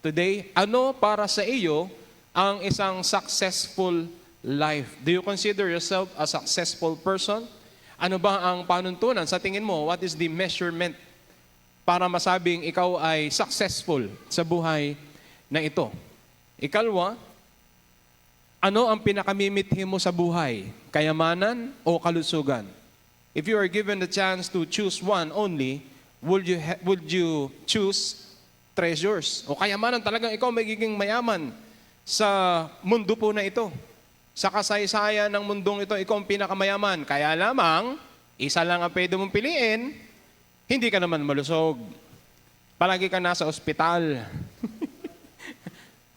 today, ano para sa iyo ang isang successful life? Do you consider yourself a successful person? Ano ba ang panuntunan? Sa tingin mo, what is the measurement para masabing ikaw ay successful sa buhay na ito? Ikalwa, ano ang pinakamimithi mo sa buhay? Kayamanan o kalusugan? If you are given the chance to choose one only, would you choose treasures? O kayamanan, talagang ikaw magiging mayaman sa mundo po na ito. Sa kasaysayan ng mundong ito, ikaw ang pinakamayaman. Kaya lamang, isa lang ang pwede mong piliin, hindi ka naman malusog. Palagi ka nasa ospital.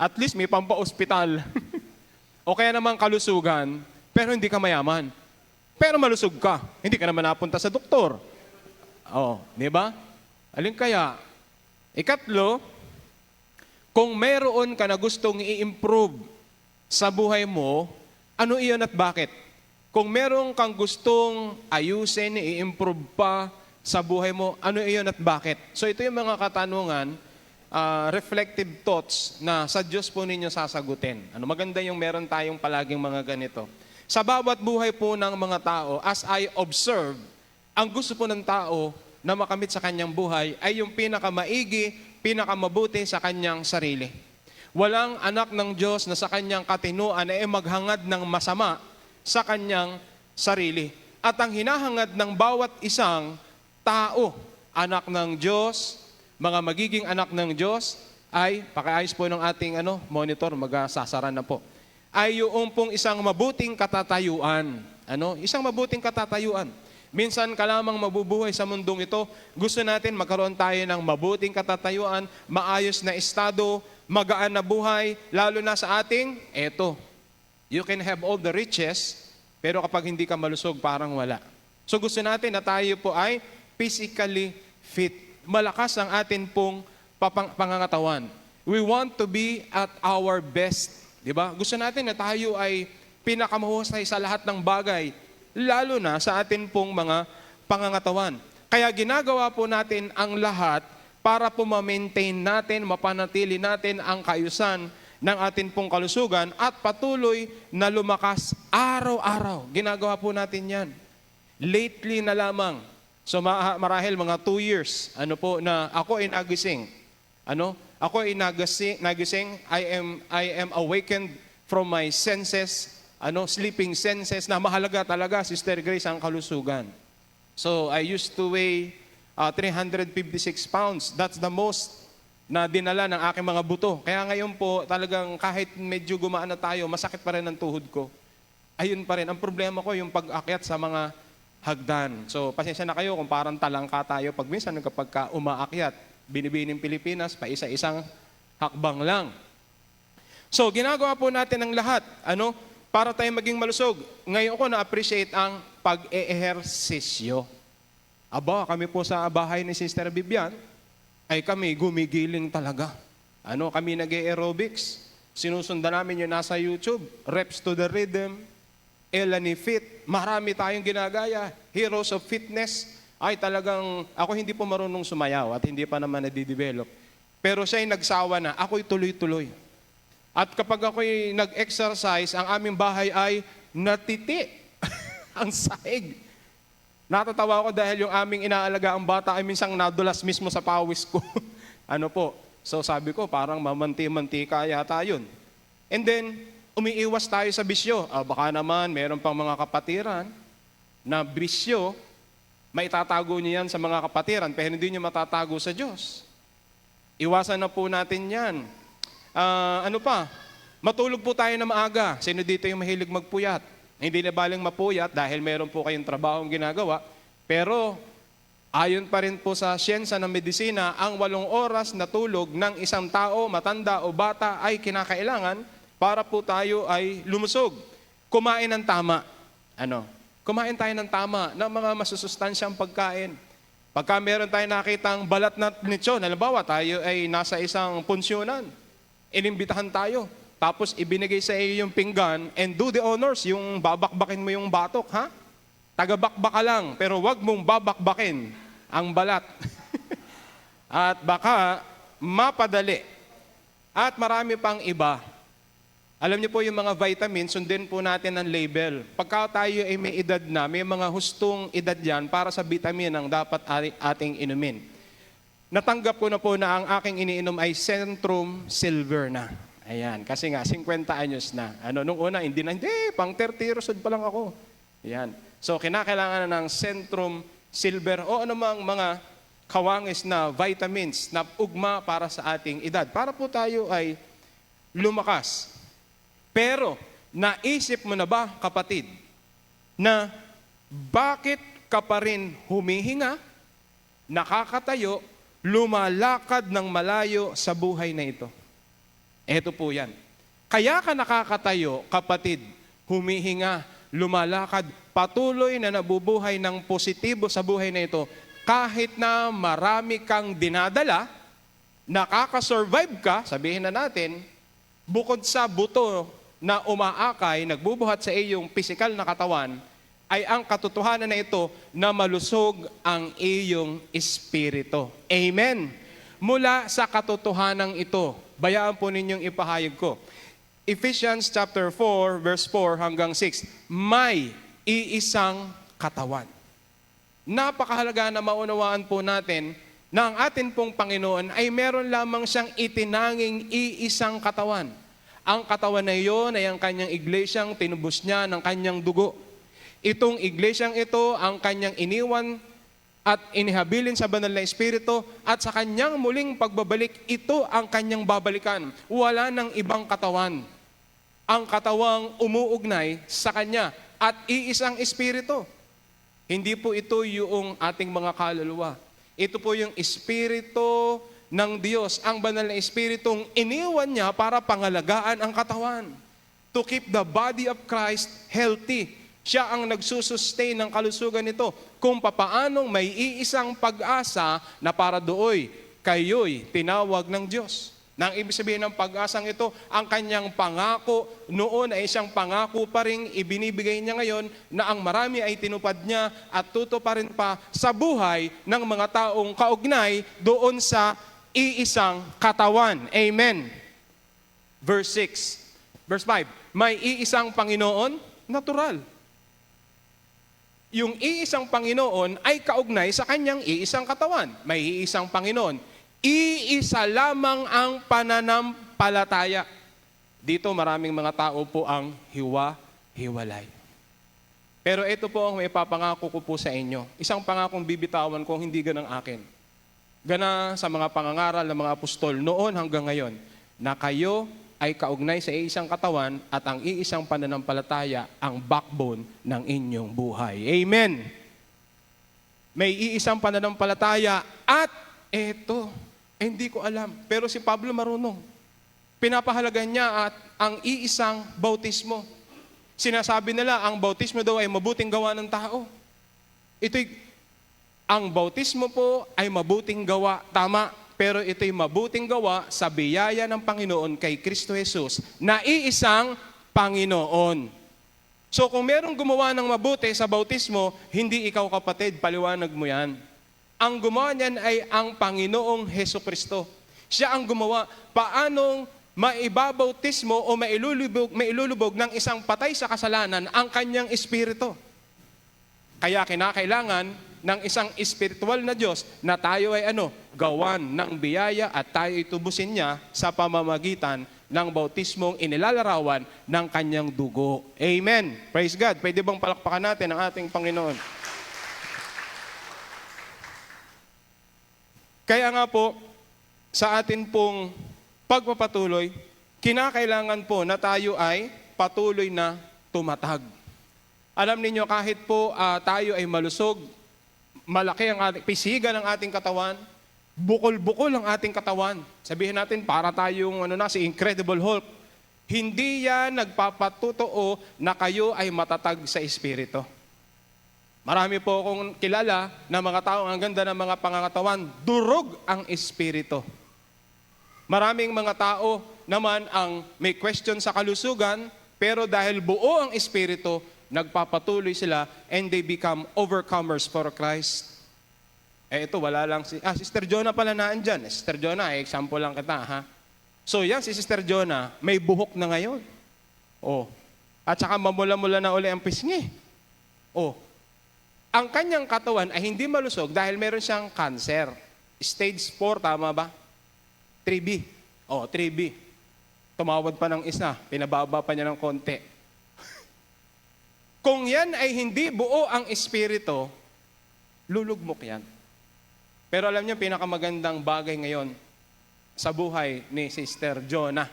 At least may pampa-ospital. O kaya naman kalusugan, pero hindi ka mayaman. Pero malusog ka. Hindi ka naman napunta sa doktor. Oh, di ba? Alin kaya? Ikatlo, kung meron ka na gustong i-improve sa buhay mo, ano iyon at bakit? Kung meron kang gustong ayusin, i-improve pa sa buhay mo, ano iyon at bakit? So ito yung mga katanungan, reflective thoughts na sa Diyos po ninyo sasagutin. Ano, maganda yung meron tayong palaging mga ganito. Sa bawat buhay po ng mga tao, as I observe, ang gusto po ng tao na makamit sa kanyang buhay ay yung pinakamaigi, pinakamabuti sa kanyang sarili. Walang anak ng Diyos na sa kanyang katinuan ay maghangad ng masama sa kanyang sarili. At ang hinahangad ng bawat isang tao, anak ng Diyos, mga magiging anak ng Diyos, ay, pakiayos po ng ating monitor, magsasara na po, ay yung pong isang mabuting katatayuan. Isang mabuting katatayuan. Minsan ka lamang mabubuhay sa mundong ito, gusto natin magkaroon tayo ng mabuting katatayuan, maayos na estado, magaan na buhay, lalo na sa ating, you can have all the riches, pero kapag hindi ka malusog, parang wala. So gusto natin na tayo po ay physically fit. Malakas ang atin pong pangangatawan. We want to be at our best. Diba? Gusto natin na tayo ay pinakamahusay sa lahat ng bagay, lalo na sa atin pong mga pangangatawan. Kaya ginagawa po natin ang lahat para po ma-maintain natin, mapanatili natin ang kaayusan ng atin pong kalusugan at patuloy na lumakas araw-araw. Ginagawa po natin yan. Lately na lamang, so marahil mga 2 years, na ako ay nagising. Ako ay nagising, I am awakened from my senses, sleeping senses, na mahalaga talaga, Sister Grace, ang kalusugan. So, I used to weigh 356 pounds. That's the most na dinala ng aking mga buto. Kaya ngayon po, talagang kahit medyo gumaan na tayo, masakit pa rin ang tuhod ko. Ayun pa rin. Ang problema ko, yung pag-akyat sa mga hagdan. So, pasensya na kayo kung parang talangka tayo. Pag minsan, kapag umaakyat, binibining Pilipinas, pa isa-isang hakbang lang. So, ginagawa po natin ang lahat, para tayo maging malusog. Ngayon ko na-appreciate ang pag-eehersisyo. Kami po sa bahay ni Sister Bibian, ay kami gumigiling talaga. Kami nag-aerobics. Sinusundan namin yung nasa YouTube, Reps to the Rhythm, Elani Fit, marami tayong ginagaya, Heroes of Fitness. Ay talagang, ako hindi po marunong sumayaw at hindi pa naman nadidevelop. Pero siya'y nagsawa na, ako'y tuloy-tuloy. At kapag ako'y nag-exercise, ang aming bahay ay natiti. Ang saig. Natatawa ko dahil yung aming inaalaga ang bata ay minsang nadulas mismo sa pawis ko. So sabi ko, parang mamanti-mantika yata yun. And then, umiiwas tayo sa bisyo. Baka naman, meron pang mga kapatiran na bisyo, maitatago niyo yan sa mga kapatiran, pero hindi niyo matatago sa Diyos. Iwasan na po natin yan. Matulog po tayo na maaga. Sino dito yung mahilig magpuyat? Hindi na baling mapuyat dahil meron po kayong trabahong ginagawa. Pero ayon pa rin po sa siyensya ng medisina, ang 8 oras na tulog ng isang tao, matanda o bata ay kinakailangan para po tayo ay lumusog. Kumain ng tama. Kumain tayo ng tama ng mga masusustansyang pagkain. Pagka meron tayo nakitang balat na lechon, halimbawa tayo ay nasa isang punsyonan, inimbitahan tayo, tapos ibinigay sa iyo yung pinggan and do the honors, yung babakbakin mo yung batok, ha? Tagabakbak ka lang, pero wag mong babakbakin ang balat. At baka mapadali At marami pang iba. Alam niyo po yung mga vitamins, sundin po natin ang label. Pagka tayo ay may edad na, may mga hustong edad yan para sa vitamin ang dapat ating inumin. Natanggap ko na po na ang aking iniinom ay Centrum Silver na. Ayan, kasi nga 50 anyos na. Nung una, hindi, pang 30 years old pa lang ako. Ayan. So, kinakailangan na ng Centrum Silver o anumang mga kawangis na vitamins na ugma para sa ating edad. Para po tayo ay lumakas. Pero, naisip mo na ba, kapatid, na bakit ka pa rin humihinga, nakakatayo, lumalakad ng malayo sa buhay na ito? Ito po yan. Kaya ka nakakatayo, kapatid, humihinga, lumalakad, patuloy na nabubuhay ng positibo sa buhay na ito, kahit na marami kang dinadala, nakakasurvive ka, sabihin na natin, bukod sa buto na umaakay, nagbubuhat sa iyong pisikal na katawan, ay ang katotohanan na ito na malusog ang iyong espiritu. Amen. Mula sa katotohanan ito, bayaan po ninyong ipahayag ko. Ephesians chapter 4, verse 4 hanggang 6, may iisang katawan. Napakahalaga na maunawaan po natin na ang atin pong Panginoon ay meron lamang siyang itinanging iisang katawan. Ang katawan na iyon ay ang kanyang iglesyang tinubos niya ng kanyang dugo. Itong iglesyang ito ang kanyang iniwan at inihabilin sa banal na espiritu at sa kanyang muling pagbabalik, ito ang kanyang babalikan. Wala ng ibang katawan. Ang katawang umuugnay sa kanya at iisang espiritu. Hindi po ito yung ating mga kaluluwa. Ito po yung espiritu ng Diyos, ang banal na espiritong iniwan niya para pangalagaan ang katawan. To keep the body of Christ healthy. Siya ang nagsusustain ng kalusugan nito kung papaanong may iisang pag-asa na para dooy kayo'y tinawag ng Diyos. Nang ibig sabihin ng pag-asang ito, ang kanyang pangako noon ay isang pangako pa rin ibinibigay niya ngayon na ang marami ay tinupad niya at tutuparin pa sa buhay ng mga taong kaugnay doon sa iisang katawan. Amen. Verse 6. Verse 5. May iisang Panginoon, natural. Yung iisang Panginoon ay kaugnay sa kanyang iisang katawan. May iisang Panginoon. Iisa lamang ang pananampalataya. Dito maraming mga tao po ang hiwa-hiwalay. Pero ito po ang may papangako ko po sa inyo. Isang pangakong bibitawan kung hindi ganang akin. Gana sa mga pangangaral ng mga apostol noon hanggang ngayon, na kayo ay kaugnay sa iisang katawan at ang iisang pananampalataya ang backbone ng inyong buhay. Amen. May iisang pananampalataya at eto, hindi ko alam. Pero si Pablo marunong. Pinapahalagan niya at ang iisang bautismo. Sinasabi nila ang bautismo daw ay mabuting gawa ng tao. Ang bautismo po ay mabuting gawa, tama. Pero ito'y mabuting gawa sa biyaya ng Panginoon kay Kristo Jesus na iisang Panginoon. So kung merong gumawa ng mabuti sa bautismo, hindi ikaw kapatid, paliwanag mo yan. Ang gumawa niyan ay ang Panginoong Hesukristo. Siya ang gumawa. Paanong maibabautismo o mailulubog ng isang patay sa kasalanan ang kanyang espiritu? Kaya kinakailangan ng isang espiritual na Diyos na tayo ay gawan ng biyaya at tayo itubusin niya sa pamamagitan ng bautismong inilalarawan ng kanyang dugo. Amen. Praise God. Pwede bang palakpakan natin ang ating Panginoon? Kaya nga po, sa atin pong pagpapatuloy, kinakailangan po na tayo ay patuloy na tumatag. Alam niyo kahit po tayo ay malusog, malaki ang ating pisigan ng ating katawan, bukol-bukol ang ating katawan. Sabihin natin para tayong si Incredible Hulk. Hindi yan nagpapatutuo na kayo ay matatag sa espiritu. Marami po akong kilala na mga tao ang ganda ng mga pangangatawan, durog ang espiritu. Maraming mga tao naman ang may question sa kalusugan, pero dahil buo ang espiritu, nagpapatuloy sila and they become overcomers for Christ. Ito, wala lang Sister Jonah pala naan dyan. Sister Jonah, example lang kita, ha? So yan, si Sister Jonah, may buhok na ngayon. Oh. At saka mamula-mula na uli ang pisngi. Oh. Ang kanyang katawan ay hindi malusog dahil meron siyang cancer. Stage 4, tama ba? 3B. Oh, 3B. Tumawad pa ng isa, pinababa pa niya ng konti. Kung yan ay hindi buo ang espiritu, lulugmok yan. Pero alam niyo, pinakamagandang bagay ngayon sa buhay ni Sister Jonah,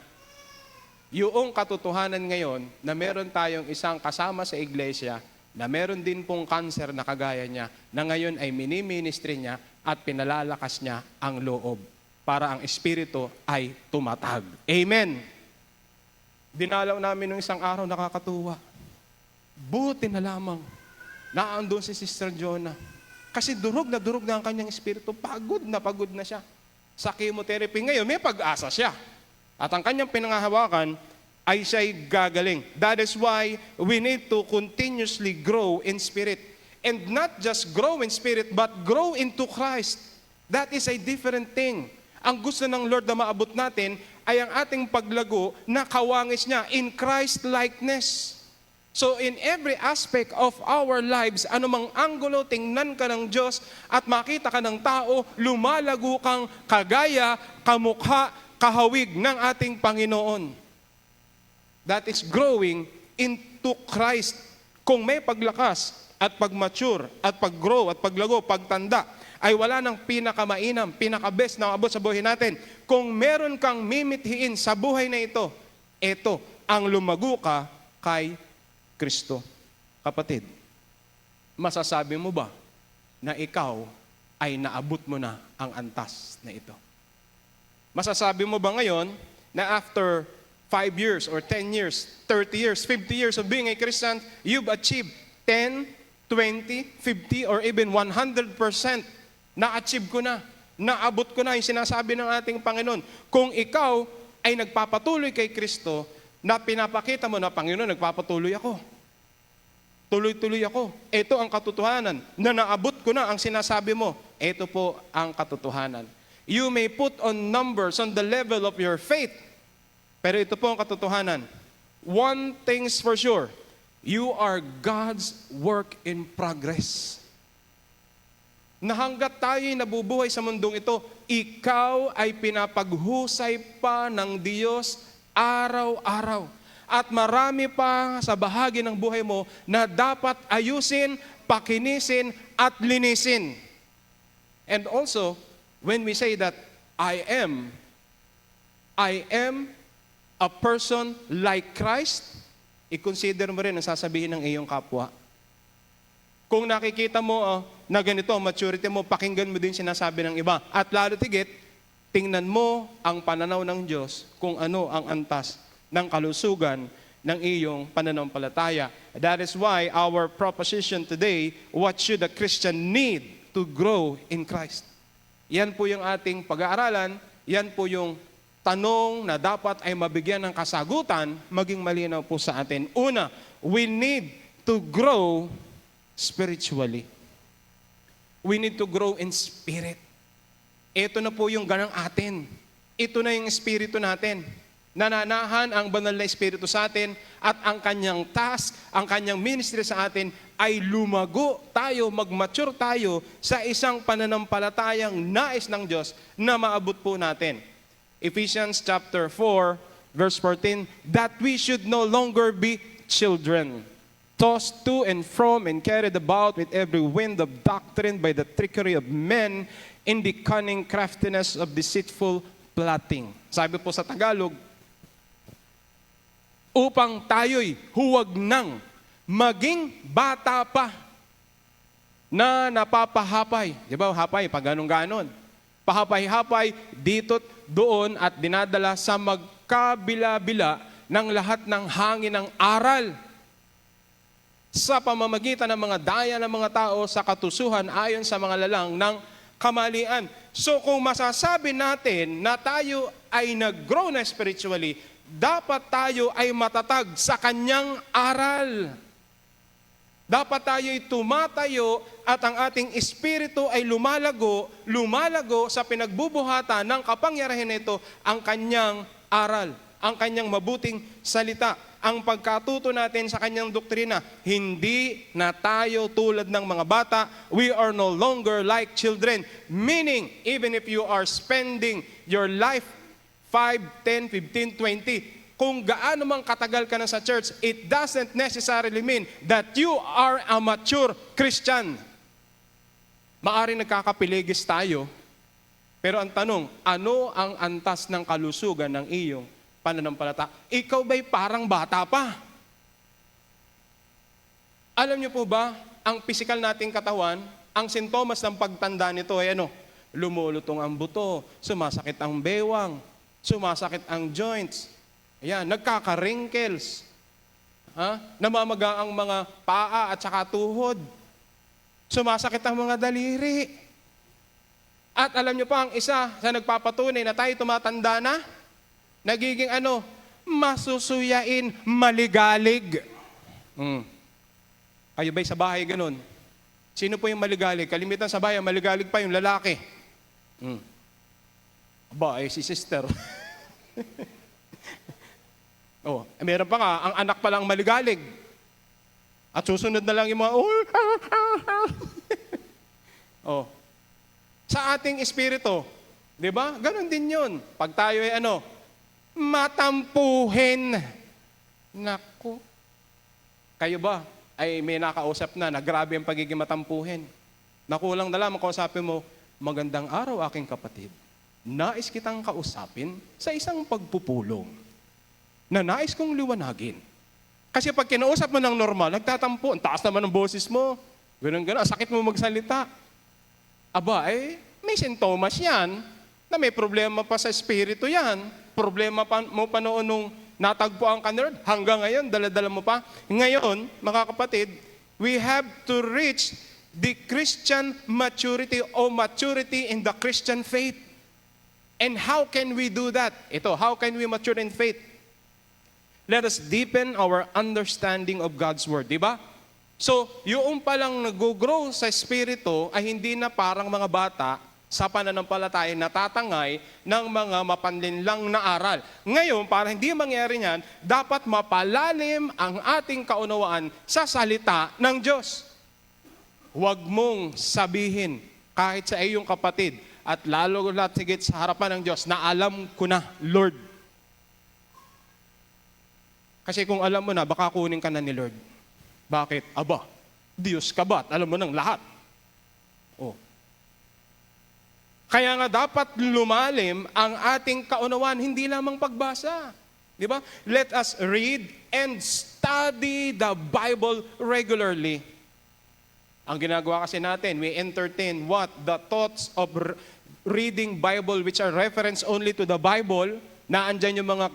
yung katotohanan ngayon na meron tayong isang kasama sa iglesia na meron din pong cancer na kagaya niya, na ngayon ay mini-ministry niya at pinalalakas niya ang loob para ang espiritu ay tumatag. Amen! Dinalaw namin nung isang araw, nakakatuwa. Buti na lamang na andun si Sister Jonah. Kasi durog na ang kanyang espiritu. Pagod na siya. Sa chemotherapy ngayon, may pag-asa siya. At ang kanyang pinangahawakan ay siya'y gagaling. That is why we need to continuously grow in spirit. And not just grow in spirit, but grow into Christ. That is a different thing. Ang gusto ng Lord na maabot natin ay ang ating paglago na kawangis niya in Christ likeness. So in every aspect of our lives, anumang anggulo, tingnan ka ng Diyos at makita ka ng tao, lumalago kang kagaya, kamukha, kahawig ng ating Panginoon. That is growing into Christ. Kung may paglakas at pagmature at paggrow at paglago, pagtanda, ay wala ng pinakamainam, pinakabest na abot sa buhay natin. Kung meron kang mimithiin sa buhay na ito, ang lumago ka kay Kristo. Kapatid, masasabi mo ba na ikaw ay naabot mo na ang antas na ito? Masasabi mo ba ngayon na after 5 years or 10 years, 30 years, 50 years of being a Christian, you've achieved 10, 20, 50, or even 100%. Na-achieve ko na, naabot ko na yung sinasabi ng ating Panginoon. Kung ikaw ay nagpapatuloy kay Kristo, na pinapakita mo na, Panginoon, nagpapatuloy ako. Tuloy-tuloy ako. Ito ang katotohanan. Na naabot ko na ang sinasabi mo. Ito po ang katotohanan. You may put on numbers on the level of your faith. Pero ito po ang katotohanan. One thing's for sure. You are God's work in progress. Na hanggat tayo'y nabubuhay sa mundong ito, ikaw ay pinapaghusay pa ng Diyos araw-araw. At marami pa sa bahagi ng buhay mo na dapat ayusin, pakinisin, at linisin. And also, when we say that I am a person like Christ, i-consider mo rin ang sasabihin ng iyong kapwa. Kung nakikita mo na ganito ang maturity mo, pakinggan mo din sinasabi ng iba. At lalo tigit, tingnan mo ang pananaw ng Diyos kung ano ang antas ng kalusugan ng iyong pananampalataya. That is why our proposition today, what should a Christian need to grow in Christ? Yan po yung ating pag-aaralan, yan po yung tanong na dapat ay mabigyan ng kasagutan, maging malinaw po sa atin. Una, we need to grow spiritually. We need to grow in spirit. Ito na po yung ganang atin. Ito na yung espiritu natin. Nananahan ang banal na espiritu sa atin at ang kanyang task, ang kanyang ministry sa atin ay lumago tayo, mag-mature tayo sa isang pananampalatayang nais ng Diyos na maabot po natin. Ephesians chapter 4, verse 14, that we should no longer be children, tossed to and from and carried about with every wind of doctrine by the trickery of men in the cunning craftiness of deceitful plotting. Sabi po sa Tagalog, upang tayo'y huwag nang maging bata pa na napapahapay. Di ba, hapay, pag ganon-ganon. Pahapay-hapay, dito't doon at dinadala sa magkabila-bila ng lahat ng hangin ng aral sa pamamagitan ng mga daya ng mga tao sa katusuhan ayon sa mga lalang ng kamalian. So kung masasabi natin na tayo ay nag-grow na spiritually, dapat tayo ay matatag sa kanyang aral. Dapat tayo'y tumatayo at ang ating espiritu ay lumalago sa pinagbubuhatan ng kapangyarihan nito ang kanyang aral, ang kanyang mabuting salita, ang pagkatuto natin sa kanyang doktrina. Hindi na tayo tulad ng mga bata. We are no longer like children. Meaning, even if you are spending your life 5, 10, 15, 20, kung gaano mang katagal ka na sa church, it doesn't necessarily mean that you are a mature Christian. Maaring nagkakapiligis tayo, pero ang tanong, ano ang antas ng kalusugan ng iyong pananampalataya? Ikaw ba'y parang bata pa? Alam niyo po ba, ang pisikal nating katawan, ang sintomas ng pagtanda nito ay ano? Lumulutong ang buto, sumasakit ang bewang, sumasakit ang joints, ayan, nagkaka-wrinkles, namamaga ang mga paa at saka tuhod, sumasakit ang mga daliri. At alam niyo pa, ang isa sa nagpapatunay na tayo tumatanda na, nagiging ano? Masusuyain, maligalig. Kayo ba'y sa bahay ganun? Sino po yung maligalig? Kalimitan sa bahay, maligalig pa yung lalaki. Aba, si sister. Meron pa nga, ang anak pa lang maligalig. At susunod na lang yung mga, sa ating espiritu, di ba? Ganon din yun. Pag tayo ay matampuhin. Naku. Kayo ba ay may nakausap na grabe ang pagiging matampuhin? Nakulang na lang, makausapin mo, magandang araw aking kapatid. Nais kitang kausapin sa isang pagpupulong na nais kong liwanagin. Kasi pag kinausap mo ng normal, nagtatampo, ang taas naman ng boses mo, ganun-ganun, sakit mo magsalita. Aba, may sintomas yan na may problema pa sa espiritu yan. Problema mo pa noon nung natagpuan ka na rin. Hanggang ngayon, dala-dala mo pa. Ngayon, mga kapatid, we have to reach the Christian maturity or maturity in the Christian faith. And how can we do that? How can we mature in faith? Let us deepen our understanding of God's Word, di ba? So, yung palang nag-grow sa espiritu ay hindi na parang mga bata sa pananampalataya natatangay ng mga mapanlinlang na aral. Ngayon, para hindi mangyari yan, dapat mapalalim ang ating kaunawaan sa salita ng Diyos. Huwag mong sabihin kahit sa iyong kapatid at lalo higit sa harapan ng Diyos na alam ko na, Lord. Kasi kung alam mo na, baka kunin ka na ni Lord. Bakit? Aba, Diyos ka ba? Alam mo ng lahat. Kaya nga dapat lumalim ang ating kaunawaan, hindi lamang pagbasa. Di ba? Let us read and study the Bible regularly. Ang ginagawa kasi natin, we entertain what? The thoughts of reading Bible which are reference only to the Bible, na andyan yung mga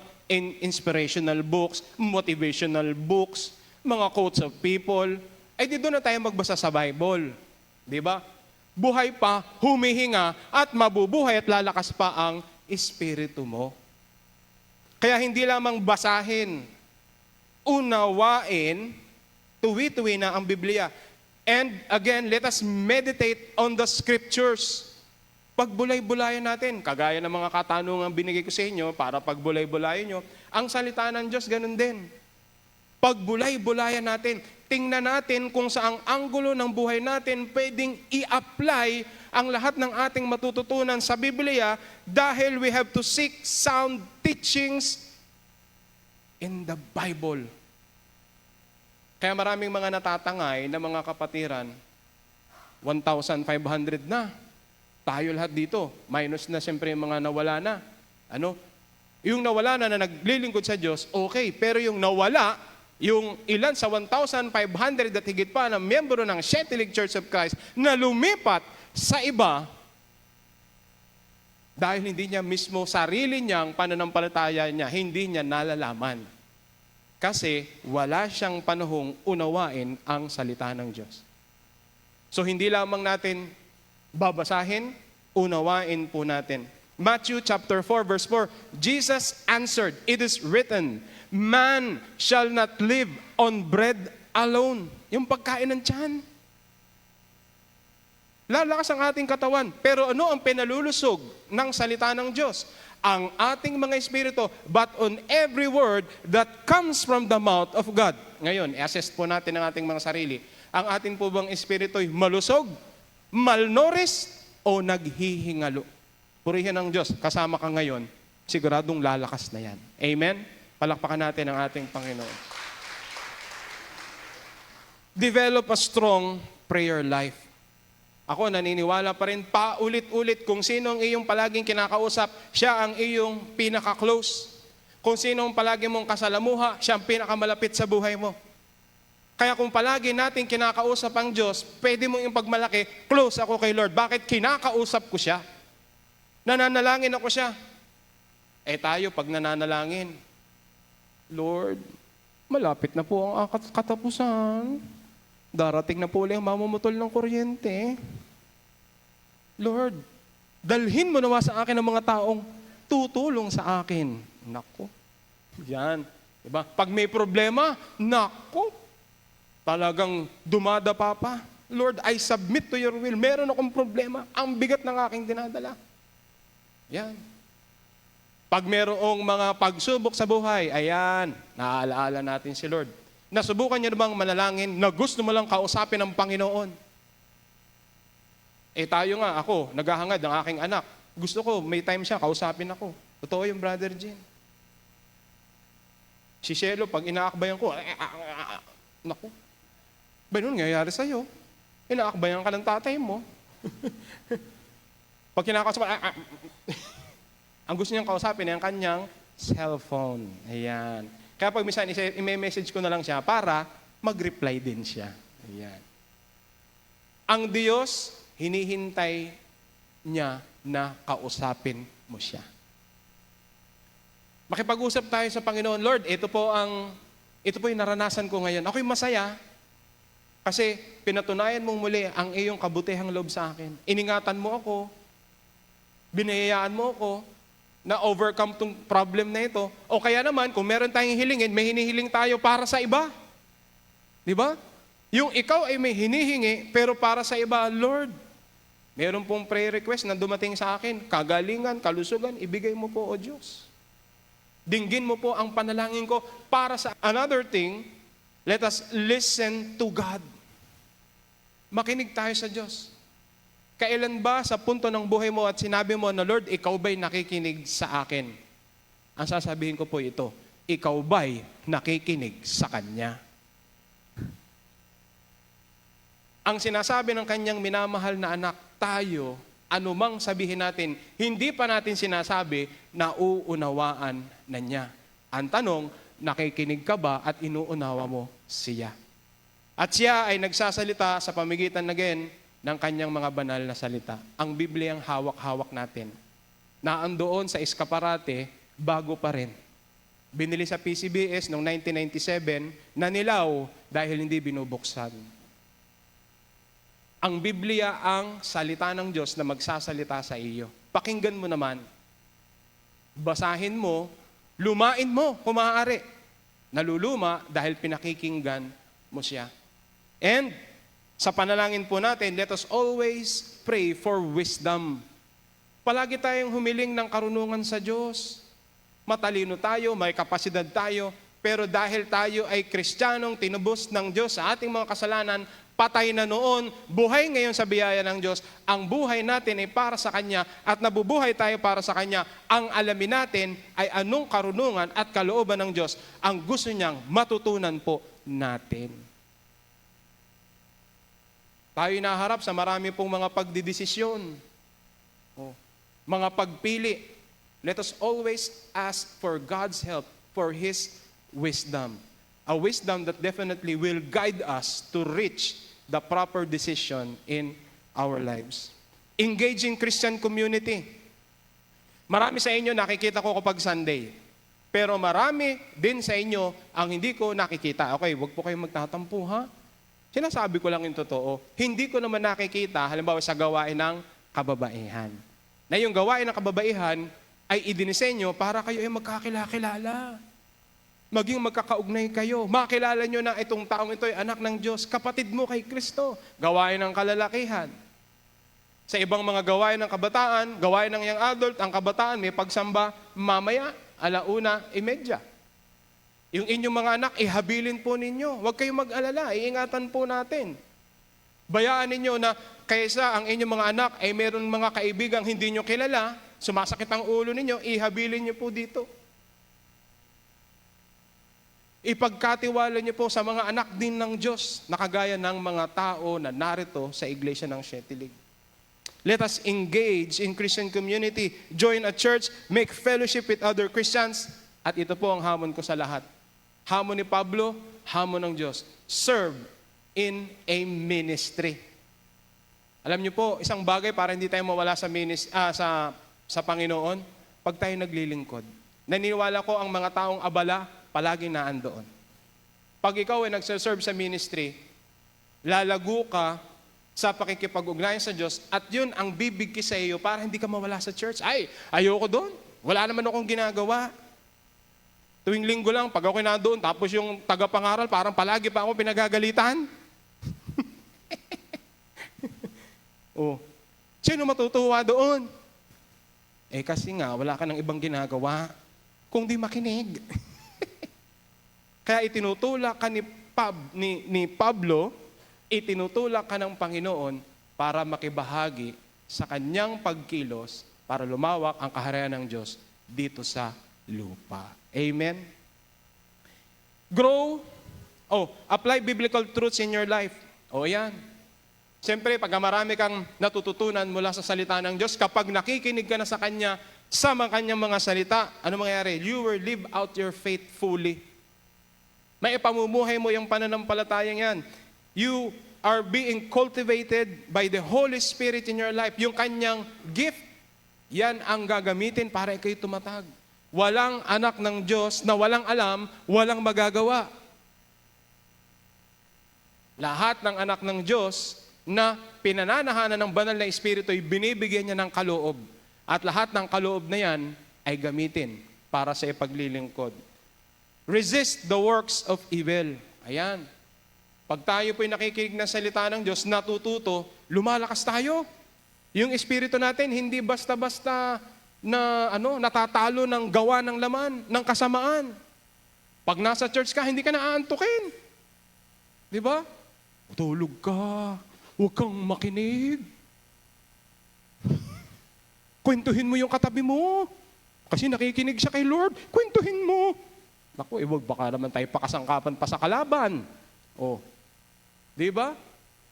inspirational books, motivational books, mga quotes of people, ay di doon na tayo magbasa sa Bible. Di ba? Buhay pa, humihinga, at mabubuhay at lalakas pa ang espiritu mo. Kaya hindi lamang basahin, unawain, tuwi-tuwi na ang Biblia. And again, let us meditate on the scriptures. Pagbulay-bulayan natin, kagaya ng mga katanungan binigay ko sa inyo, para pagbulay-bulayan nyo, ang salita ng Diyos ganun din. Pagbulay-bulayan natin, tingnan natin kung saang anggulo ng buhay natin pwedeng i-apply ang lahat ng ating matututunan sa Biblia, dahil we have to seek sound teachings in the Bible. Kaya maraming mga natatangay na mga kapatiran, 1,500 na. Tayo lahat dito, minus na siyempre yung mga nawala na. Yung nawala na naglilingkod sa Diyos, okay. Pero yung nawala, yung ilan sa 1,500 at higit pa na miyembro ng Shetelig Church of Christ na lumipat sa iba dahil hindi niya mismo sarili niyang pananampalataya niya, hindi niya nalalaman. Kasi wala siyang panahong unawain ang salita ng Diyos. So hindi lamang natin babasahin, unawain po natin. Matthew chapter 4 verse 4, Jesus answered, "It is written, man shall not live on bread alone." Yung pagkain ng tiyan. Lalakas ang ating katawan. Pero ano ang pinalulusog ng salita ng Diyos? ang ating mga espiritu, but on every word that comes from the mouth of God. Ngayon, i-assess po natin ang ating mga sarili. Ang ating po bang espiritu ay malusog, malnourished, o naghihingalo? Purihin ng Diyos, kasama ka ngayon, siguradong lalakas na yan. Amen? Palakpakan natin ang ating Panginoon. Develop a strong prayer life. Ako naniniwala pa rin, paulit-ulit, kung sino ang iyong palaging kinakausap, siya ang iyong pinaka-close. Kung sino ang palagi mong kasalamuha, siya ang pinakamalapit sa buhay mo. Kaya kung palagi natin kinakausap ang Diyos, pwede mong yung pagmalaki, close ako kay Lord. Bakit? Kinakausap ko siya. Nananalangin ako siya. Tayo pag nananalangin, Lord, malapit na po ang katapusan. Darating na po ulit ang mamumutol ng kuryente. Lord, dalhin mo nawa sa akin ang mga taong tutulong sa akin. Nako. Yan. Diba? Pag may problema, nako. Talagang dumadapa pa. Lord, I submit to your will. Meron akong problema. Ang bigat ng aking dinadala. Yan. Pag merong mga pagsubok sa buhay, ayan, naaalaala natin si Lord. Nasubukan niyo na bang manalangin na gusto mo lang kausapin ng Panginoon? Tayo nga, ako, naghahangad ng aking anak. Gusto ko, may time siya, kausapin ako. Totoo yung Brother Jean. Si Shelo, pag inaakbayan ko, naku, ba nun nangyayari sa'yo? Inaakbayan ka ng tatay mo. Pag kinakausap, ang gusto niyang kausapin ay ang kanyang cellphone. Ayan. Kaya pag minsan, i-message ko na lang siya para mag-reply din siya. Ayan. Ang Diyos, hinihintay niya na kausapin mo siya. Makipag-usap tayo sa Panginoon, Lord, ito po yung naranasan ko ngayon. Ako'y masaya kasi pinatunayan mong muli ang iyong kabutihang loob sa akin. Iningatan mo ako, binayayaan mo ako, na overcome tong problem na ito. O kaya naman, kung meron tayong hilingin, may hinihiling tayo para sa iba. Di ba? Yung ikaw ay may hinihingi, pero para sa iba, Lord, meron pong prayer request na dumating sa akin, kagalingan, kalusugan, ibigay mo po, O Diyos. Dinggin mo po ang panalangin ko para sa another thing. Let us listen to God. Makinig tayo sa Diyos. Kailan ba sa punto ng buhay mo at sinabi mo na, Lord, ikaw ba'y nakikinig sa akin? Ang sasabihin ko po ito, ikaw ba'y nakikinig sa Kanya? Ang sinasabi ng Kanyang minamahal na anak, tayo, anumang sabihin natin, hindi pa natin sinasabi na uunawaan na niya. Ang tanong, nakikinig ka ba at inuunawa mo siya? At siya ay nagsasalita sa pamigitan again ng kanyang mga banal na salita. Ang Biblia ang hawak-hawak natin. Naandoon sa eskaparate, bago pa rin. Binili sa PCBS noong 1997, nanilaw dahil hindi binubuksan. Ang Biblia ang salita ng Diyos na magsasalita sa iyo. Pakinggan mo naman. Basahin mo, lumain mo kung maaari. Naluluma dahil pinakikinggan mo siya. And sa panalangin po natin, let us always pray for wisdom. Palagi tayong humiling ng karunungan sa Diyos. Matalino tayo, may kapasidad tayo, pero dahil tayo ay Kristiyanong tinubos ng Diyos sa ating mga kasalanan, patay na noon, buhay ngayon sa biyaya ng Diyos, ang buhay natin ay para sa Kanya at nabubuhay tayo para sa Kanya. Ang alamin natin ay anong karunungan at kalooban ng Diyos ang gusto niyang matutunan po natin. Tayo naharap sa marami pong mga pagdidesisyon, mga pagpili. Let us always ask for God's help, for His wisdom. A wisdom that definitely will guide us to reach the proper decision in our lives. Engaging Christian community. Marami sa inyo nakikita ko kapag Sunday. Pero marami din sa inyo ang hindi ko nakikita. Okay, wag po kayong magtatampo, ha? Sinasabi ko lang yung totoo. Hindi ko naman nakikita, halimbawa sa gawain ng kababaihan. Na yung gawain ng kababaihan ay idinisenyo para kayo ay magkakilala. Maging magkakaugnay kayo. Makilala nyo na itong taong ito ay anak ng Diyos, kapatid mo kay Kristo. Gawain ng kalalakihan. Sa ibang mga gawain ng kabataan, gawain ng young adult, ang kabataan may pagsamba mamaya, 1:30. Yung inyong mga anak, ihabilin po ninyo. Huwag kayong mag-alala, iingatan po natin. Bayaan ninyo na kaysa ang inyong mga anak ay meron mga kaibigang hindi nyo kilala, sumasakit ang ulo ninyo, ihabilin nyo po dito. Ipagkatiwala niyo po sa mga anak din ng Diyos na kagaya ng mga tao na narito sa iglesia ng Shetilig. Let us engage in Christian community, join a church, make fellowship with other Christians. At ito po ang hamon ko sa lahat. Hamon ni Pablo, hamon ng Diyos. Serve in a ministry. Alam niyo po, isang bagay para hindi tayo mawala sa Panginoon, pag tayo naglilingkod. Naniniwala ko ang mga taong abala, palaging naandoon. Pag ikaw ay nagsaserve sa ministry, lalago ka sa pakikipag-ugnayan sa Diyos at yun ang bibigki sa iyo para hindi ka mawala sa church. Ay, ayoko doon. Wala naman akong ginagawa. Tuwing linggo lang, pag ako na doon, tapos yung tagapangaral, parang palagi pa ako pinagagalitan. Oh, sino matutuwa doon? Eh kasi nga, wala ka ng ibang ginagawa kung di makinig. Kaya itinutulak ka ni Pablo, itinutulak ka ng Panginoon para makibahagi sa kanyang pagkilos para lumawak ang kaharian ng Diyos dito sa lupa. Amen? Grow. Apply biblical truths in your life. Yan. Siyempre, pag marami kang natututunan mula sa salita ng Diyos, kapag nakikinig ka na sa Kanya, sa kanyang mga salita, ano mangyayari? You will live out your faith fully. May ipamumuhay mo yung pananampalatayang yan. You are being cultivated by the Holy Spirit in your life. Yung kanyang gift, yan ang gagamitin para ikay tumatag. Walang anak ng Diyos na walang alam, walang magagawa. Lahat ng anak ng Diyos na pinananahanan ng banal na Espiritu ay binibigyan niya ng kaloob. At lahat ng kaloob na yan ay gamitin para sa ipaglilingkod. Resist the works of evil. Ayan. Pag tayo po'y nakikinig ng salita ng Diyos, natututo, lumalakas tayo. Yung espiritu natin, hindi basta-basta na natatalo ng gawa ng laman, ng kasamaan. Pag nasa church ka, hindi ka naaantukin. Di ba? Tulog ka. Huwag kang makinig. Kwentuhin mo yung katabi mo. Kasi nakikinig siya kay Lord. Kwentuhin mo. Naku, wag baka naman tayo pakasangkapan pa sa kalaban. Di ba?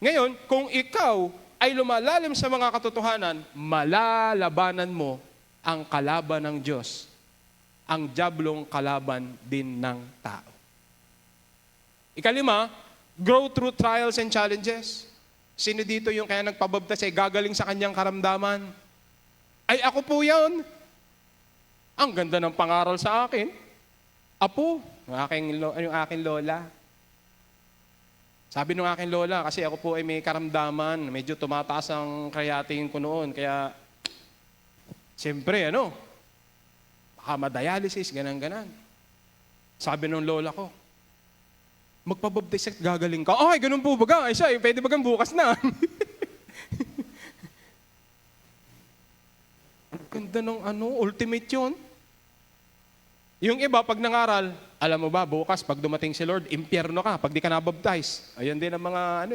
Ngayon, kung ikaw ay lumalalim sa mga katotohanan, malalabanan mo ang kalaban ng Diyos. Ang diablong kalaban din ng tao. Ikalima, grow through trials and challenges. Sino dito yung kaya nagpabaptize ay gagaling sa kanyang karamdaman? Ay, ako po yan. Ang ganda ng pangaral sa akin. Apo, yung aking lola. Sabi ng aking lola, kasi ako po ay may karamdaman, medyo tumataas ang creatinine ko noon, kaya, siyempre, baka ma-dialysis, ganan-ganan. Sabi ng lola ko, magpabaptize at gagaling ka. Ay, ganun po baga. Ay siya, pwede bagang bukas na. Ganda ng ultimate yun. Yung iba, pag nangaral, alam mo ba, bukas, pag dumating si Lord, impyerno ka, pag di ka nabaptize. Ayan din ang mga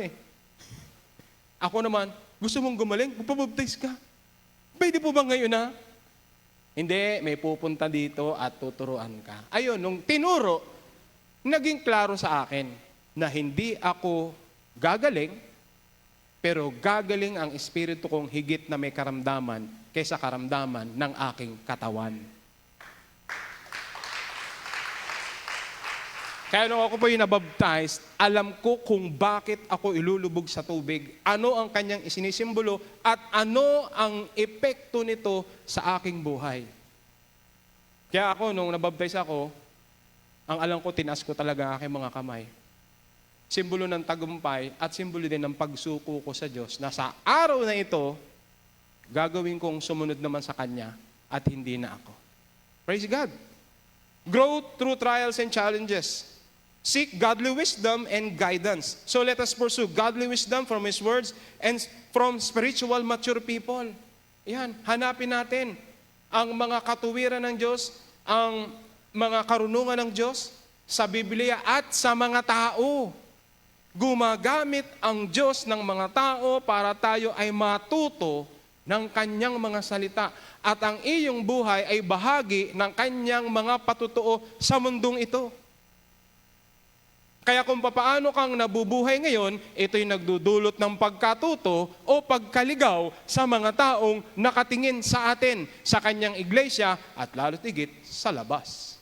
Ako naman, gusto mong gumaling, magpabaptize ka. Pwede po ba ngayon na? Hindi, may pupunta dito at tuturuan ka. Ayun, nung tinuro, naging klaro sa akin na hindi ako gagaling, pero gagaling ang espiritu kong higit na may karamdaman kaysa karamdaman ng aking katawan. Kaya nung ako po yung nabaptized, alam ko kung bakit ako ilulubog sa tubig, ano ang kanyang isinisimbolo, at ano ang epekto nito sa aking buhay. Kaya ako, nung nabaptize ako, ang alam ko, tinas ko talaga ang aking mga kamay. Simbolo ng tagumpay at simbolo din ng pagsuko ko sa Diyos na sa araw na ito, gagawin kong sumunod naman sa Kanya at hindi na ako. Praise God. Grow through trials and challenges. Seek godly wisdom and guidance. So let us pursue godly wisdom from His words and from spiritual mature people. Yan, hanapin natin ang mga katuwiran ng Diyos, ang mga karunungan ng Diyos sa Biblia at sa mga tao. Gumagamit ang Diyos ng mga tao para tayo ay matuto ng Kanyang mga salita. At ang iyong buhay ay bahagi ng Kanyang mga patutuo sa mundong ito. Kaya kung papaano kang nabubuhay ngayon, ito'y nagdudulot ng pagkatuto o pagkaligaw sa mga taong nakatingin sa atin, sa Kanyang iglesia at lalo't higit sa labas.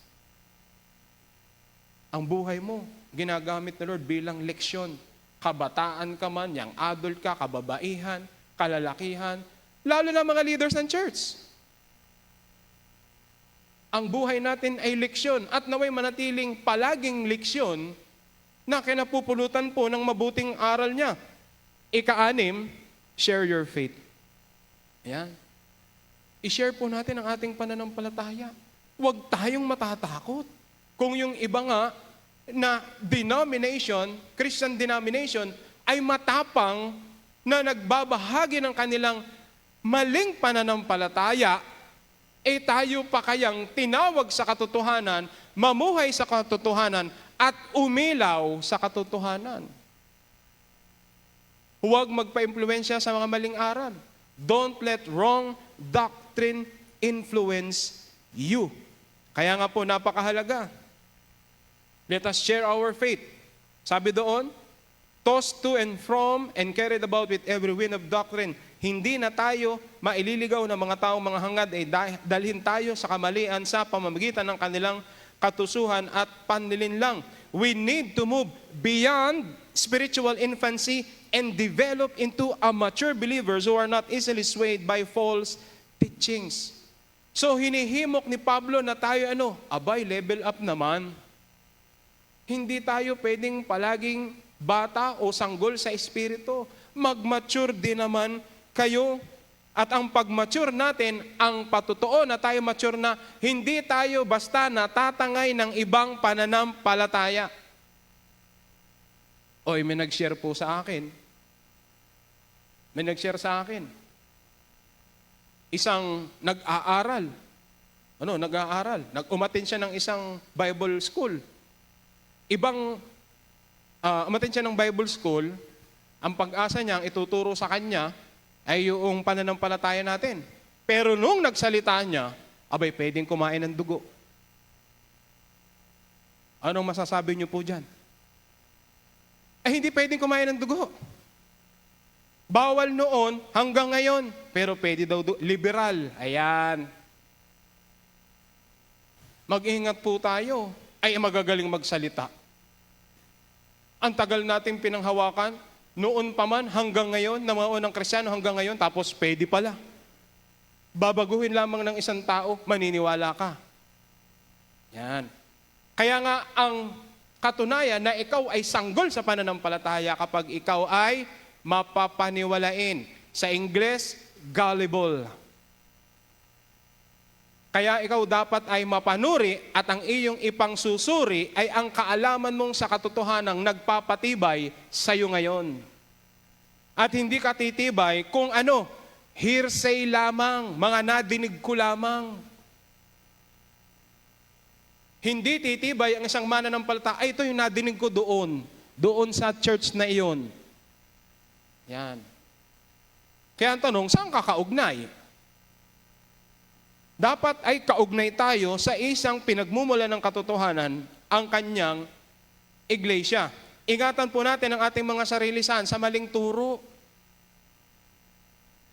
Ang buhay mo, ginagamit ng Lord bilang leksyon. Kabataan ka man, yang adult ka, kababaihan, kalalakihan, lalo na mga leaders ng church. Ang buhay natin ay leksyon at naway manatiling palaging leksyon na kinapupulutan po ng mabuting aral niya. Ika-6, share your faith. Ayan. I-share po natin ang ating pananampalataya. Huwag tayong matatakot. Kung yung iba nga na denomination, Christian denomination, ay matapang na nagbabahagi ng kanilang maling pananampalataya, tayo pa kayang tinawag sa katotohanan, mamuhay sa katotohanan, at umilaw sa katotohanan. Huwag magpa-impluwensya sa mga maling aral. Don't let wrong doctrine influence you. Kaya nga po, napakahalaga. Let us share our faith. Sabi doon, tossed to and from and carried about with every wind of doctrine. Hindi na tayo maililigaw ng mga taong mga hangad ay dalhin tayo sa kamalian sa pamamagitan ng kanilang katusuhan at panlilinlang. We need to move beyond spiritual infancy and develop into a mature believers who are not easily swayed by false teachings. So hinihimok ni Pablo na tayo abay, level up naman. Hindi tayo pwedeng palaging bata o sanggol sa espiritu. Mag-mature din naman kayo. At ang pag-mature natin, ang patutuo na tayo mature na, hindi tayo basta natatangay ng ibang pananampalataya. Oy, may nag-share po sa akin. May nag-share sa akin. Isang nag-aaral. Nag-aaral. Nag-umattend siya ng isang Bible school. Umattend siya ng Bible school, ang pag-asa niya, ang ituturo sa kanya, ay yung pananampalataya natin. Pero nung nagsalita niya, abay, pwedeng kumain ng dugo. Anong masasabi niyo po dyan? Hindi pwedeng kumain ng dugo. Bawal noon hanggang ngayon, pero pwede daw liberal. Ayan. Mag-ingat po tayo. Ay magagaling magsalita. Ang tagal natin pinanghawakan, noon pa man hanggang ngayon, na mga unang Kristiyano hanggang ngayon, tapos pwede pala. Babaguhin lamang ng isang tao, maniniwala ka. Yan. Kaya nga ang katunayan na ikaw ay sanggol sa pananampalataya kapag ikaw ay mapapaniwalain. Sa Ingles, gullible. Kaya ikaw dapat ay mapanuri at ang iyong ipangsusuri ay ang kaalaman mong sa katotohanang nagpapatibay sa iyo ngayon. At hindi ka titibay kung hearsay lamang, mga nadinig ko lamang. Hindi titibay ang isang mananampalataya, ito yung nadinig ko doon sa church na iyon. Yan. Kaya ang tanong, saan ka kaugnay? Dapat ay kaugnay tayo sa isang pinagmumula ng katotohanan, ang kanyang iglesia. Ingatan po natin ang ating mga sarili sa maling turo.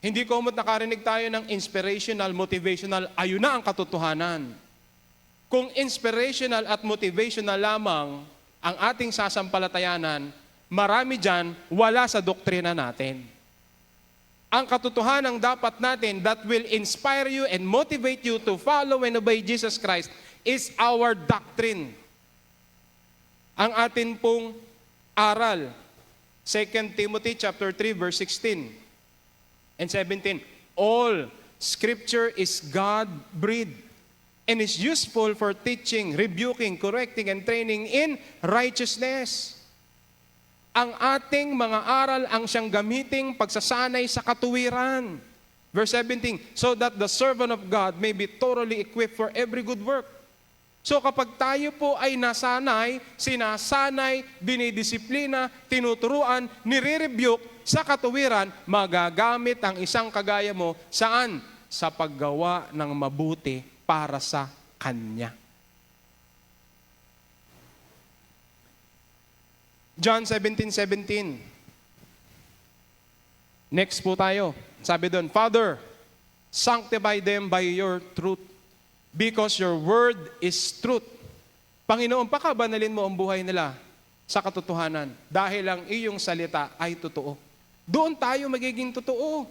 Hindi komot nakarinig tayo ng inspirational, motivational, ayun na ang katotohanan. Kung inspirational at motivational lamang ang ating sasampalatayanan, marami dyan wala sa doktrina natin. Ang katotohanan dapat natin that will inspire you and motivate you to follow and obey Jesus Christ is our doctrine. Ang atin pong aral. 2 Timothy chapter 3 verse 16 and 17. All Scripture is God-breathed and is useful for teaching, rebuking, correcting, and training in righteousness. Ang ating mga aral ang siyang gamiting pagsasanay sa katuwiran. Verse 17, so that the servant of God may be thoroughly equipped for every good work. So kapag tayo po ay nasanay, sinasanay, dinidisiplina, tinuturuan, nire-rebuke sa katuwiran, magagamit ang isang kagaya mo saan? Sa paggawa ng mabuti para sa Kanya. John 17:17. Next po tayo. Sabi doon, Father, sanctify them by your truth, because your word is truth. Panginoon, pakabanalin mo ang buhay nila sa katotohanan, dahil ang iyong salita ay totoo. Doon tayo magiging totoo.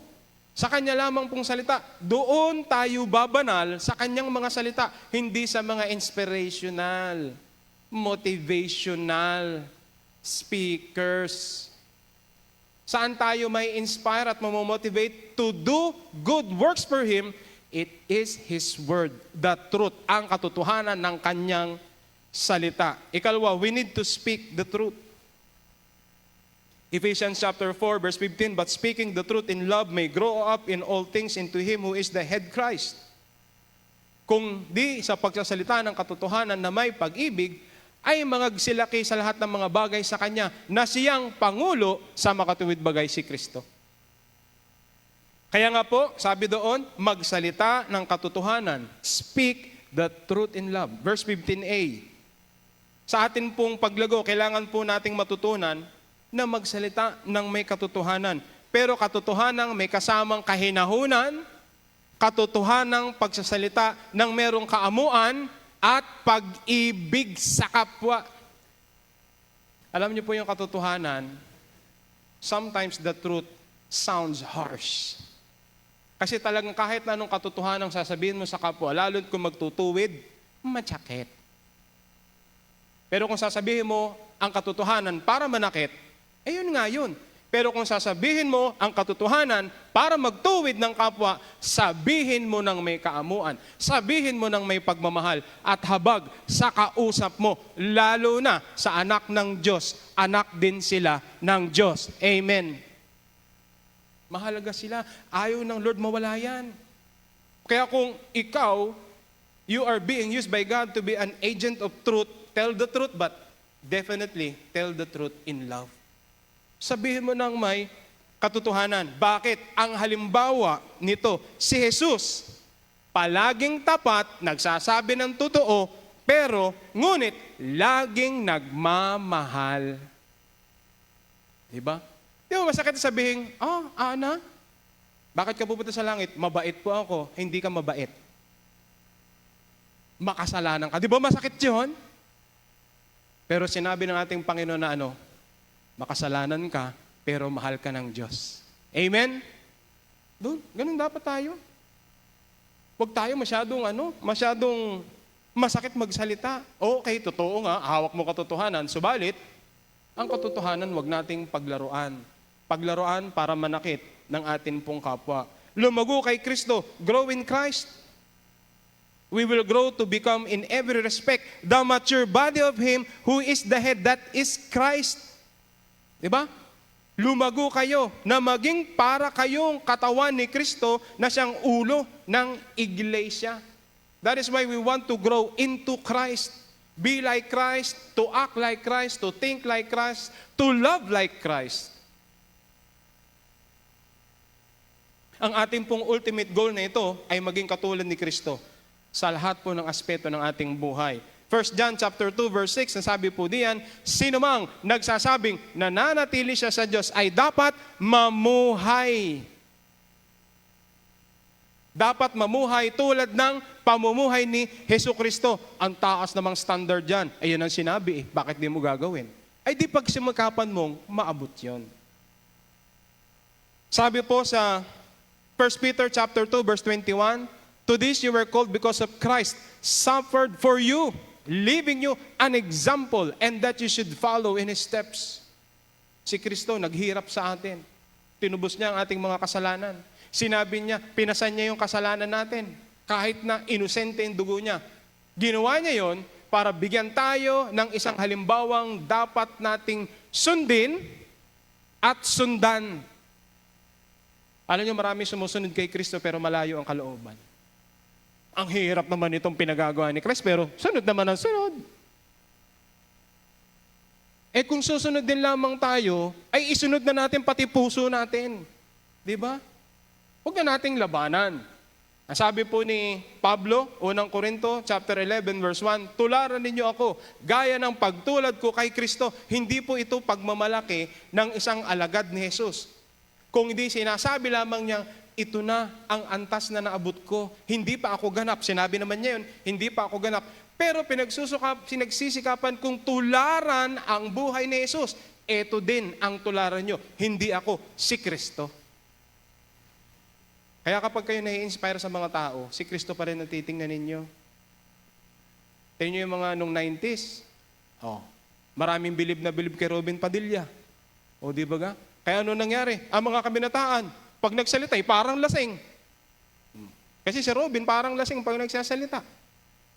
Sa Kanya lamang pong salita, doon tayo babanal sa Kanyang mga salita, hindi sa mga inspirational, motivational speakers. Saan tayo may inspire at mamomotivate to do good works for Him? It is His Word, the truth, ang katotohanan ng Kanyang salita. Ikalwa, we need to speak the truth. Ephesians chapter 4, verse 15, but speaking the truth in love may grow up in all things into Him who is the head, Christ. Kung di sa pagsasalita ng katotohanan na may pag-ibig, ay mangagsilaki sa lahat ng mga bagay sa Kanya na siyang Pangulo sa makatuwid bagay si Kristo. Kaya nga po, sabi doon, magsalita ng katotohanan. Speak the truth in love. Verse 15a. Sa atin pong paglago, kailangan po nating matutunan na magsalita ng may katotohanan. Pero katotohanan may kasamang kahinahunan, katotohanan pagsasalita ng merong kaamuan, at pag-ibig sa kapwa. Alam niyo po yung katotohanan, sometimes the truth sounds harsh. Kasi talagang kahit na anong katotohanan sasabihin mo sa kapwa, lalo kung magtutuwid, matsakit. Pero kung sasabihin mo ang katotohanan para manakit, eh yun nga yun. Pero kung sasabihin mo ang katotohanan para magtuwid ng kapwa, sabihin mo ng may kaamuan, sabihin mo ng may pagmamahal at habag sa kausap mo, lalo na sa anak ng Diyos. Anak din sila ng Diyos. Amen. Mahalaga sila. Ayaw ng Lord mawala yan. Kaya kung ikaw, you are being used by God to be an agent of truth, tell the truth, but definitely tell the truth in love. Sabihin mo ng may katotohanan. Bakit? Ang halimbawa nito, si Jesus, palaging tapat, nagsasabi ng totoo, pero ngunit laging nagmamahal. Diba? Di ba masakit sabihin, Ana, bakit ka pupunta sa langit? Mabait po ako. Hindi ka mabait. Makasalanan ka. Di ba masakit yun? Pero sinabi ng ating Panginoon na makasalanan ka, pero mahal ka ng Diyos. Amen? Doon, ganun dapat tayo. Huwag tayo masyadong masakit magsalita. Okay, totoo nga, hawak mo katotohanan. Subalit, ang katotohanan huwag nating paglaruan. Paglaruan para manakit ng atin pong kapwa. Lumago kay Kristo, grow in Christ. We will grow to become in every respect the mature body of Him who is the head, that is Christ. Diba? Lumago kayo na maging para kayong katawan ni Kristo na siyang ulo ng iglesia. That is why we want to grow into Christ. Be like Christ, to act like Christ, to think like Christ, to love like Christ. Ang ating pong ultimate goal na ito ay maging katulad ni Kristo sa lahat po ng aspeto ng ating buhay. 1 John chapter 2 verse 6, nasabi po diyan, sino mang nagsasabing nananatili siya sa Diyos ay dapat mamuhay. Dapat mamuhay tulad ng pamumuhay ni Jesucristo. Ang taas namang standard dyan. Ayun ang sinabi bakit di mo gagawin? Ay di pag simakapan mong maabot yon. Sabi po sa 1 Peter chapter 2 verse 21, to this you were called because of Christ suffered for you, leaving you an example, and that you should follow in His steps. Si Kristo naghirap sa atin. Tinubos niya ang ating mga kasalanan. Sinabi niya, pinasan niya yung kasalanan natin. Kahit na inosente yung dugo niya. Ginawa niya yon para bigyan tayo ng isang halimbawang dapat nating sundin at sundan. Alam niyo, marami sumusunod kay Kristo pero malayo ang kalooban. Ang hirap naman itong pinagagawa ni Kristo pero sunod naman ang sunod. Eh kung susunod din lamang tayo, ay isunod na natin pati puso natin. Di ba? Huwag na nating labanan. Ang sabi po ni Pablo, unang Korinto, chapter 11, verse 1, tularan ninyo ako, gaya ng pagtulad ko kay Kristo. Hindi po ito pagmamalaki ng isang alagad ni Jesus. Kung hindi sinasabi lamang niya, ito na ang antas na naabot ko. Hindi pa ako ganap. Sinabi naman niya yun, hindi pa ako ganap. Pero pinagsisikapan kung tularan ang buhay ni Jesus. Ito din ang tularan nyo. Hindi ako, si Kristo. Kaya kapag kayo nai-inspire sa mga tao, si Kristo pa rin ang titingnan ninyo. Tingnan nyo yung mga nung 90s. Maraming bilib na bilib kay Robin Padilla. Di ba ga? Kaya ano nangyari? Ang mga kabinataan, pag nagsalita, parang lasing. Kasi si Robin parang lasing pag nagsasalita.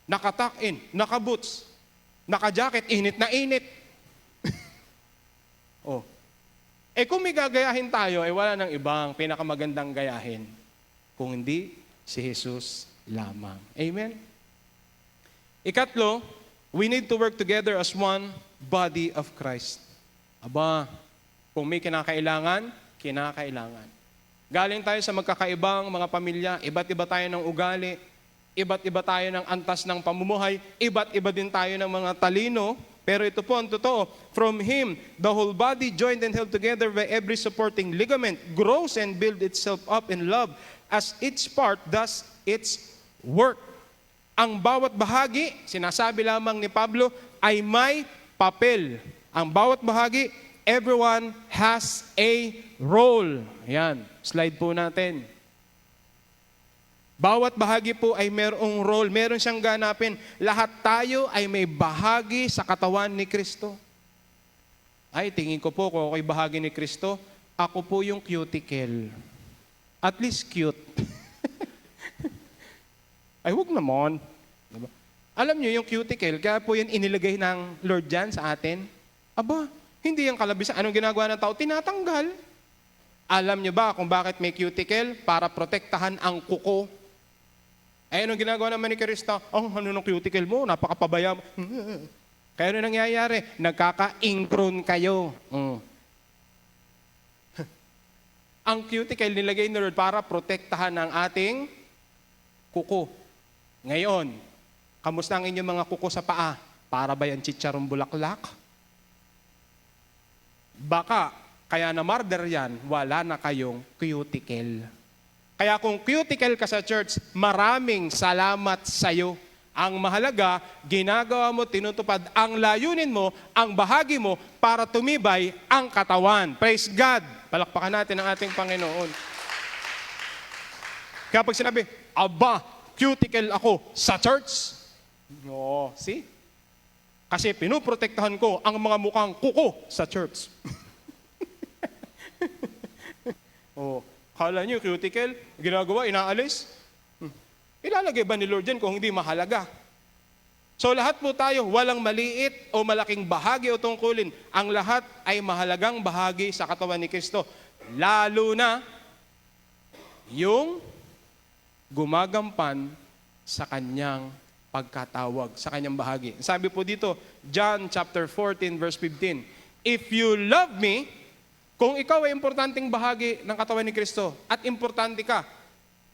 Nakatuck-in, nakaboots, naka-jacket, init na init. Kung may gagayahin tayo, wala nang ibang pinakamagandang gayahin. Kung hindi, si Jesus lamang. Amen? Ikatlo, we need to work together as one body of Christ. Kung may kinakailangan, kinakailangan. Galing tayo sa magkakaibang mga pamilya, iba't iba tayo ng ugali, iba't iba tayo ng antas ng pamumuhay, iba't iba din tayo ng mga talino, pero ito po ang totoo. From Him, the whole body joined and held together by every supporting ligament grows and builds itself up in love as each part does its work. Ang bawat bahagi, sinasabi lamang ni Pablo, ay may papel. Ang bawat bahagi, everyone has a role. Ayan, slide po natin. Bawat bahagi po ay mayroong role, meron siyang ganapin. Lahat tayo ay may bahagi sa katawan ni Kristo. Tingin ko po kung ako'y bahagi ni Kristo, ako po yung cuticle. At least cute. Huwag naman. Diba? Alam niyo yung cuticle, kaya po yan inilagay ng Lord dyan sa atin. Hindi yung kalabisan. Anong ginagawa ng tao? Tinatanggal. Alam niyo ba kung bakit may cuticle? Para protektahan ang kuko. Anong ginagawa naman ni Kristo? Ano ng cuticle mo? Napakapabaya. Kaya ano nangyayari? Nagkaka-incrone kayo. Ang cuticle nilagay ni Lord para protektahan ang ating kuko. Ngayon, kamusta ang inyong mga kuko sa paa? Para ba yan chicharong bulaklak? Baka, kaya na-murder yan, wala na kayong cuticle. Kaya kung cuticle ka sa church, maraming salamat sa'yo. Ang mahalaga, ginagawa mo, tinutupad ang layunin mo, ang bahagi mo, para tumibay ang katawan. Praise God! Palakpakan natin ang ating Panginoon. Kaya pag sinabi, cuticle ako sa church. See? Kasi pinuprotektahan ko ang mga mukhang kuko sa church. Kala niyo, cuticle, ginagawa, inaalis. Ilalagay ba ni Lord yan kung hindi mahalaga? So lahat po tayo, walang maliit o malaking bahagi o tungkulin. Ang lahat ay mahalagang bahagi sa katawan ni Kristo. Lalo na yung gumagampan sa kanyang pagkatawag, sa kanyang bahagi. Sabi po dito, John chapter 14 verse 15, if you love me, kung ikaw ay importanteng bahagi ng katawan ni Kristo at importante ka,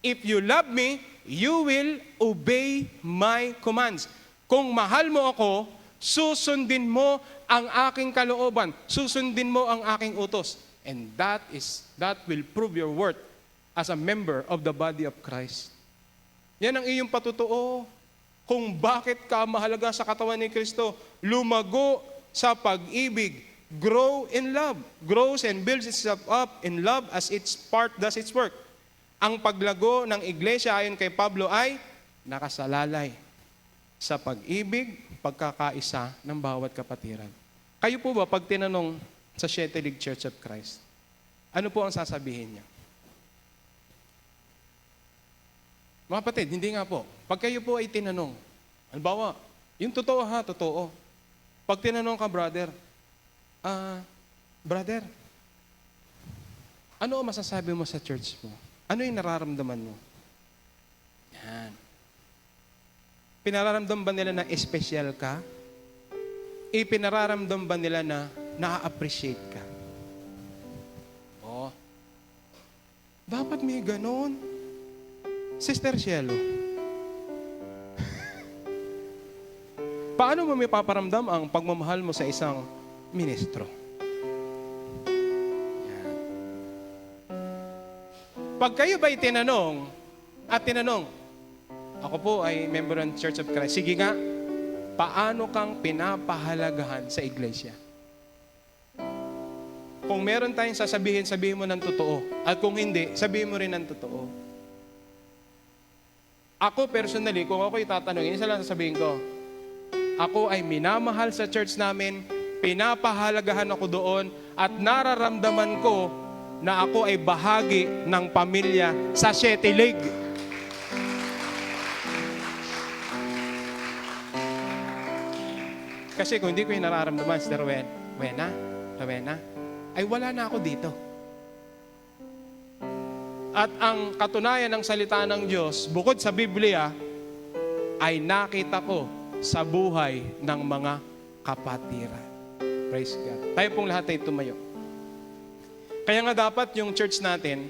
if you love me, you will obey my commands. Kung mahal mo ako, susundin mo ang aking kalooban, susundin mo ang aking utos. And that will prove your worth as a member of the body of Christ. Yan ang iyong patutuo kung bakit ka mahalaga sa katawan ni Kristo. Lumago sa pag-ibig, grow in love, grows and builds itself up in love as its part does its work. Ang paglago ng iglesia ayon kay Pablo ay nakasalalay sa pag-ibig, pagkakaisa ng bawat kapatiran. Kayo po ba, pag tinanong sa Siete League Church of Christ, ano po ang sasabihin niya? Mga kapatid, hindi nga po. Pag kayo po ay tinanong, halimbawa, yung totoo ha, totoo. Pag tinanong ka, brother, brother, ano ang masasabi mo sa church mo? Ano yung nararamdaman mo? Yan. Pinararamdam ba nila na espesyal ka? Ipinararamdam ba nila na na-appreciate ka? Oh. Dapat may ganon. Sister Cielo, paano mo may paparamdam ang pagmamahal mo sa isang ministro? Yan. Pag kayo ba'y tinanong, ako po ay member ng Church of Christ, sige nga, paano kang pinapahalagahan sa iglesia? Kung meron tayong sasabihin, sabihin mo ng totoo. At kung hindi, sabihin mo rin ng totoo. Ako personally, kung ako'y tatanungin, isa lang sasabihin ko, ako ay minamahal sa church namin, pinapahalagahan ako doon, at nararamdaman ko na ako ay bahagi ng pamilya sa Siete League. Kasi kung hindi ko yung nararamdaman, Sister Rowena, ay wala na ako dito. At ang katunayan ng salita ng Diyos, bukod sa Biblia, ay nakita ko sa buhay ng mga kapatiran. Praise God. Tayo pong lahat ay tumayo. Kaya nga dapat yung church natin,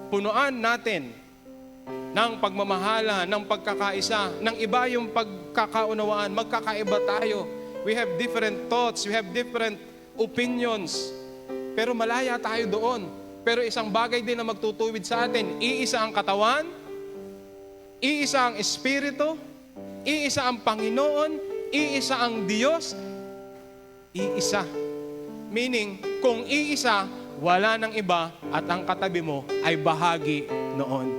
punuan natin ng pagmamahala, ng pagkakaisa, ng iba yung pagkakaunawaan, magkakaiba tayo. We have different thoughts, we have different opinions, pero malaya tayo doon. Pero isang bagay din na magtutuwid sa atin, iisa ang katawan, iisa ang Espiritu, iisa ang Panginoon, iisa ang Diyos, iisa. Meaning, kung iisa, wala nang iba at ang katabi mo ay bahagi noon.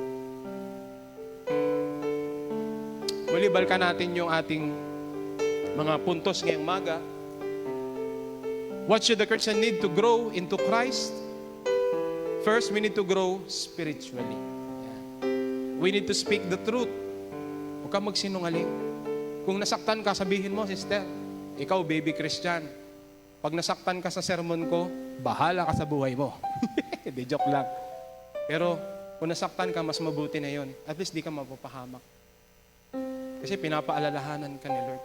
Muli, balikan natin yung ating mga puntos ngayong maga. What should the Christian need to grow into Christ? First, we need to grow spiritually. We need to speak the truth. Huwag kang magsinungaling. Kung nasaktan ka, sabihin mo, sister, ikaw baby Christian. Pag nasaktan ka sa sermon ko, bahala ka sa buhay mo. Hindi, joke lang. Pero kung nasaktan ka, mas mabuti na yon. At least di ka mapapahamak. Kasi pinapaalalahanan ka ni Lord.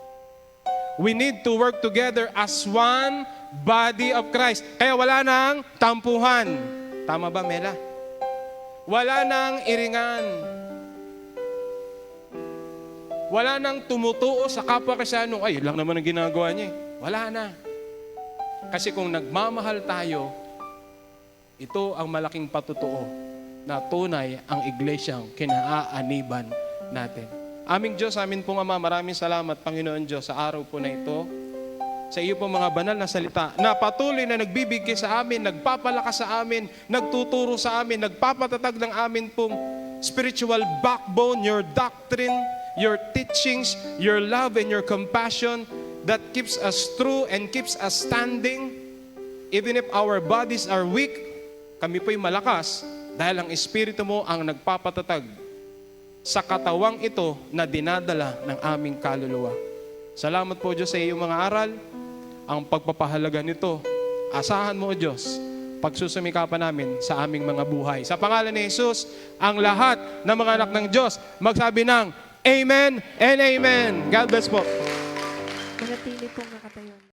We need to work together as one body of Christ. Kaya wala nang tampuhan. Tama ba, Mela? Wala nang iringan. Wala nang tumutuo sa kapwa Kristiyano. Ay, yun lang naman ang ginagawa niya. Wala na. Kasi kung nagmamahal tayo, ito ang malaking patutuo na tunay ang iglesyang kinaaaniban natin. Aming Diyos, amin pong Ama, maraming salamat, Panginoon Diyos, sa araw po na ito. Sa iyo pong mga banal na salita na patuloy na nagbibigay sa amin, nagpapalakas sa amin, nagtuturo sa amin, nagpapatatag ng amin pong spiritual backbone, your doctrine, your teachings, your love and your compassion that keeps us true and keeps us standing. Even if our bodies are weak, kami po'y malakas dahil ang Espiritu mo ang nagpapatatag sa katawang ito na dinadala ng aming kaluluwa. Salamat po, Diyos, sa iyong mga aral. Ang pagpapahalaga nito, asahan mo, O Diyos, pagsusumikapan namin sa aming mga buhay. Sa pangalan ni Jesus, ang lahat ng mga anak ng Diyos, magsabi ng Amen and Amen. God bless po. Manatili pong nakatayo.